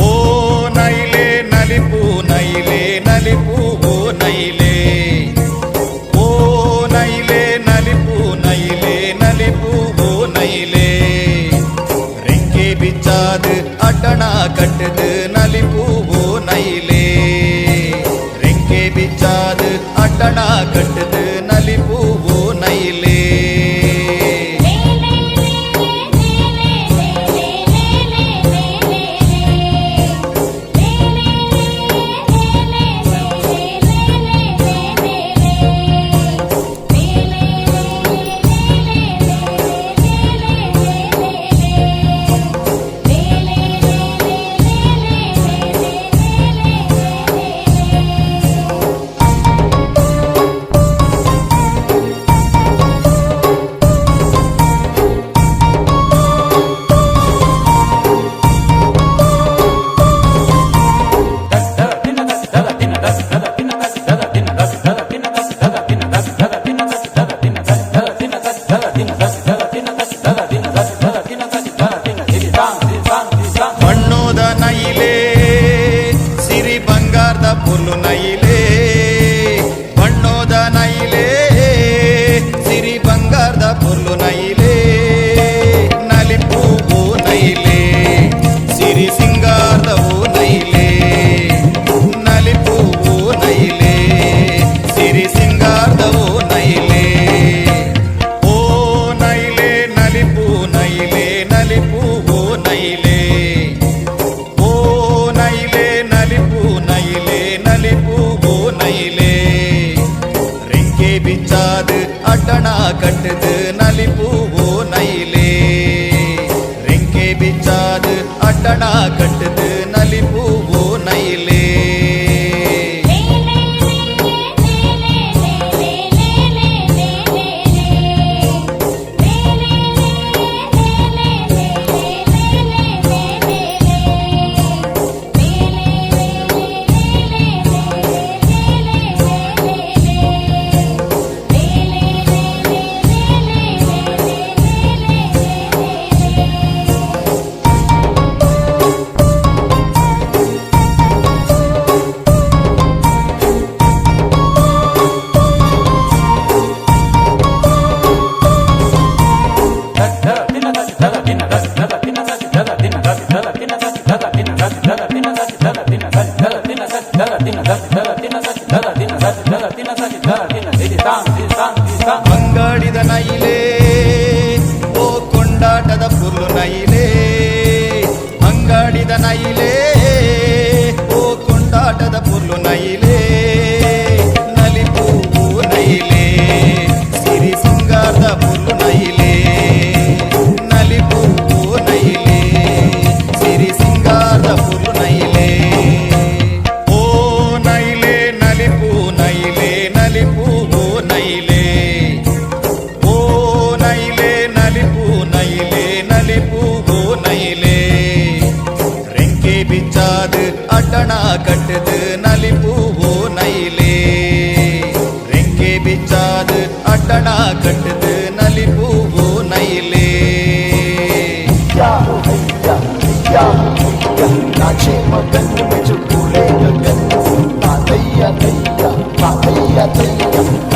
ఓ నైలే నలిపు నైలే నలిపు ఓ నైలే ఓ నైలే నలిపు నైలే నలిపు ఓ నైలే ರೆಂಕೆ ಬಿಚ್ಚಾದು ಅಡ್ಡಣ ಕಟ್ಟದು ನಲಿಪು ಓ ನೈಲೇ ರೆಂಕೆ ಬಿಚ್ಚಾದು ಅಡ್ಡಣ ಕಟ್ಟದು ನಲಿಪು ಓ ನೈಲೇ ಮಣ್ಣೋದ ನೈಲೇ ಸಿರಿ ಬಂಗಾರದ ಪುಲ್ಲು ನೈಲೇ ಮಣ್ಣೋದ ನೈಲೇ ಸಿರಿ ಬಂಗಾರದ ಪುಲ್ಲು ನೈಲೇ ನಲಿಪು ಓ ನೈಲೇ ಸಿರಿ ಸಿಂಗಾರದ ಓ ನೈಲೇ ನಲಿಪು ಓ ನೈಲೇ ಸಿರಿ ಸಿಂಗಾರದ ಓ ನೈಲೇ ಓ ನೈಲೇ ನಲಿಪು ನೈಲೇ ನಲಿಪು ಓ ನೈಲೇ ಓ ನೈಲೇ ನಲಿಪು ನೈಲೇ ನಲಿಪು ಓ ನೈಲೇ ರೆಂಕೆ ಬಿಚ್ಚಾದು ಅಡ್ಡಣ ಕಟ್ಟದು ನಲಿಪು ಓ ನೈಲೇ ರೆಂಕೆ ಬಿಚ್ಚಾದು ಅಡ್ಡಣ ಕಟ್ಟದು ನಲಿಪು ಓ ನೈಲೇ ಬಂಗಾಡಿದ ನೈಲೇ ಓ ಕೊಂಡಾಟದ ಪುಲ್ಲು ನೈಲೇ ಅಂಗಾಡಿದ ನೈಲೇ ಓ ಕೊಂಡಾಟದ ಪುಲ್ಲು ನೈಲೇ ನಲಿಪು ಓ ನೈಲೇ ಸಿರಿ ಸಿಂಗಾರದ ಪುಲ್ಲು ನೈಲೇ ನಲಿಪು ಓ ನೈಲೇ ಸಿರಿ ಸಿಂಗಾರದ ಪುಲ್ಲು ನೈಲೇ ಓ ನೈಲೇ ನಲಿಪು ನೈಲೇ ನಲಿಪು ಓ ನೈಲೇ ಓ ನೈಲೇ ನಲಿಪು ನೈಲೇ ನಲಿಪು ಓ ನೈಲೇ ರೆಂಕೆ ಬಿಚ್ಚಾದು ಅಡ್ಡಣ ಕಟ್ಟದು ನಲಿಪು ಓ ನೈಲೇ ರೆಂಕೆ ಬಿಚ್ಚಾದು ಅಡ್ಡಣ ಕಟ್ಟದು ನಲಿಪು ಓ ನೈಲೇ नाचे मगन में जो भूले गगन ना दैया दैया ना दैया दैया